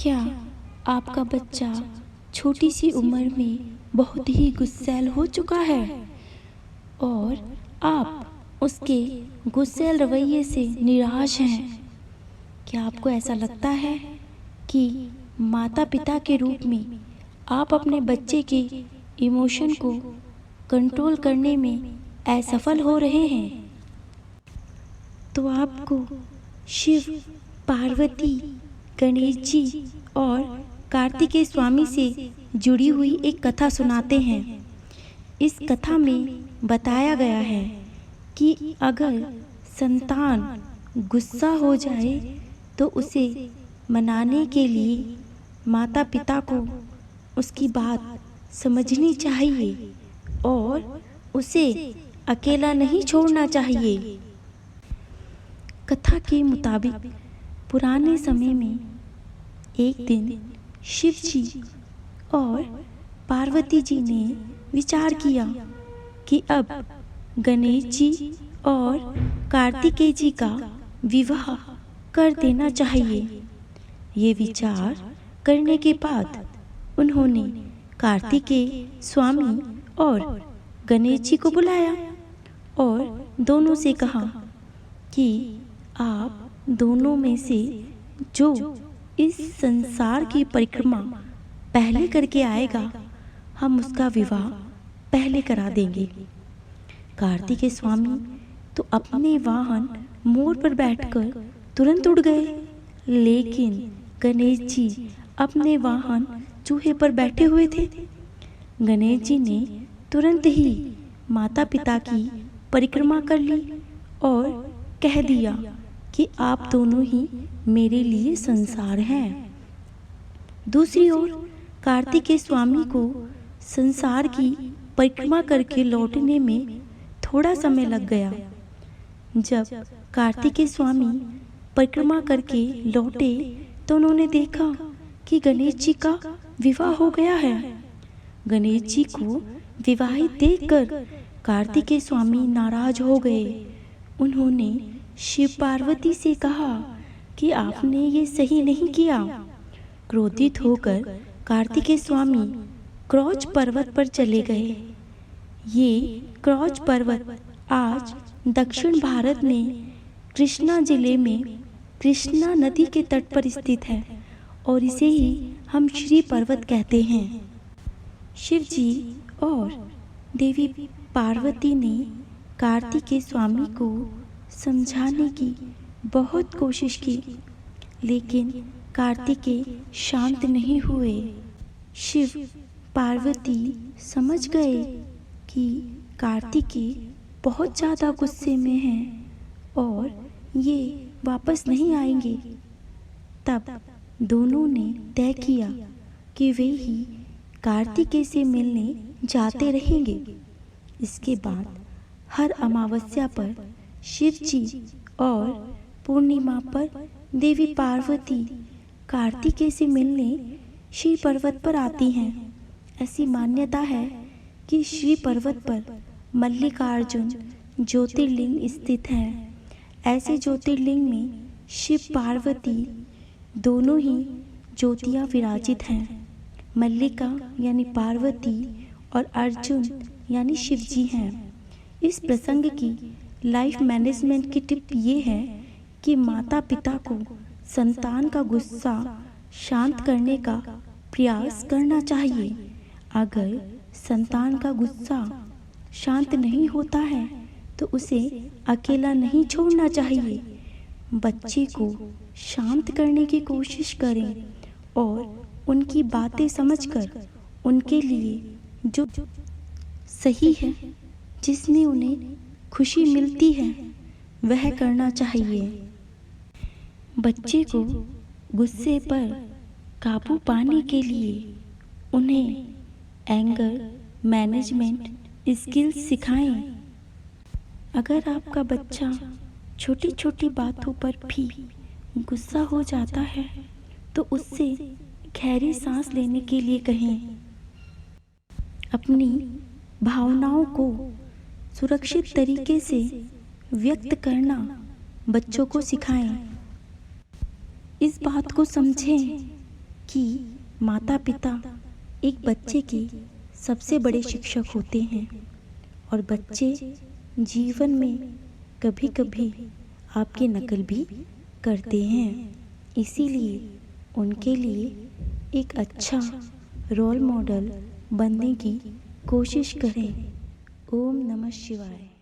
क्या आपका बच्चा छोटी सी उम्र में बहुत ही गुस्सैल हो चुका है और आप उसके गुस्सैल रवैये से निराश हैं? क्या आपको ऐसा लगता है कि माता पिता के रूप में आप अपने बच्चे के इमोशन को कंट्रोल करने में असफल हो रहे हैं? तो आपको शिव, पार्वती, गणेश जी और कार्तिकेय स्वामी से जुड़ी हुई एक कथा सुनाते हैं। इस कथा में बताया गया है कि अगर संतान गुस्सा हो जाए तो उसे मनाने के लिए माता पिता को उसकी बात समझनी चाहिए और उसे अकेला नहीं छोड़ना चाहिए। कथा के मुताबिक पुराने समय में एक दिन शिव जी और पार्वती जी ने विचार किया कि अब गणेश जी और कार्तिकेय जी का विवाह कर देना चाहिए। ये विचार करने के बाद उन्होंने कार्तिकेय स्वामी और गणेश जी को बुलाया और दोनों से कहा कि आप दोनों में से जो इस संसार की परिक्रमा पहले करके आएगा, हम उसका विवाह पहले करा देंगे। कार्तिकेय स्वामी तो अपने वाहन मोर पर बैठकर तुरंत उड़ गए, लेकिन गणेश जी अपने वाहन चूहे पर बैठे हुए थे। गणेश जी ने तुरंत ही माता पिता की परिक्रमा कर ली और कह दिया कि आप दोनों ही मेरे लिए संसार हैं। दूसरी ओर कार्तिकेय स्वामी को संसार की परिक्रमा करके लौटने में थोड़ा समय लग गया। जब कार्तिकेय स्वामी परिक्रमा करके लौटे तो उन्होंने देखा कि गणेश जी का विवाह हो गया है। गणेश जी को विवाहित देखकर कार्तिकेय स्वामी नाराज हो गए। उन्होंने शिव पार्वती से कहा कि आपने ये सही नहीं किया। क्रोधित होकर कार्तिकेय स्वामी क्रौच पर्वत पर चले गए। ये क्रौच पर्वत आज दक्षिण भारत में कृष्णा जिले में कृष्णा नदी के तट पर स्थित है और इसे ही हम श्री पर्वत कहते हैं। शिव जी और देवी पार्वती ने कार्तिकेय स्वामी को समझाने की बहुत कोशिश की, लेकिन कार्तिकेय शांत नहीं हुए। शिव पार्वती समझ गए कि कार्तिकेय बहुत ज़्यादा गुस्से में हैं और ये वापस नहीं आएंगे। तब दोनों ने तय किया कि वे ही कार्तिकेय से मिलने जाते रहेंगे। इसके बाद हर अमावस्या पर शिव जी और पूर्णिमा पर देवी पार्वती कार्तिकेय से मिलने श्री पर्वत पर आती हैं। ऐसी मान्यता है कि श्री पर्वत पर मल्लिकार्जुन ज्योतिर्लिंग स्थित है। ऐसे ज्योतिर्लिंग में शिव पार्वती दोनों ही ज्योतियाँ विराजित हैं। मल्लिका यानी पार्वती और अर्जुन यानी शिव जी हैं। इस प्रसंग की लाइफ मैनेजमेंट की टिप ये है कि माता पिता को संतान का गुस्सा शांत करने का प्रयास करना चाहिए। अगर संतान का गुस्सा शांत नहीं होता है तो उसे अकेला नहीं छोड़ना चाहिए। बच्चे को शांत करने की कोशिश करें और उनकी बातें समझकर उनके लिए जो सही है, जिसमें उन्हें खुशी मिलती है, वह करना चाहिए। बच्चे को गुस्से पर काबू पाने के लिए उन्हें एंगर मैनेजमेंट स्किल्स सिखाएं। अगर आपका बच्चा छोटी छोटी बातों पर भी गुस्सा हो जाता है तो उससे गहरी सांस लेने के लिए कहें। अपनी भावनाओं को सुरक्षित तरीके से व्यक्त करना बच्चों को सिखाएं। इस बात को समझें कि माता पिता एक बच्चे के सबसे बड़े शिक्षक होते हैं और बच्चे जीवन में कभी कभी आपकी नकल भी करते हैं। इसीलिए उनके लिए एक अच्छा रोल मॉडल बनने की कोशिश करें। ओम नमः शिवाय।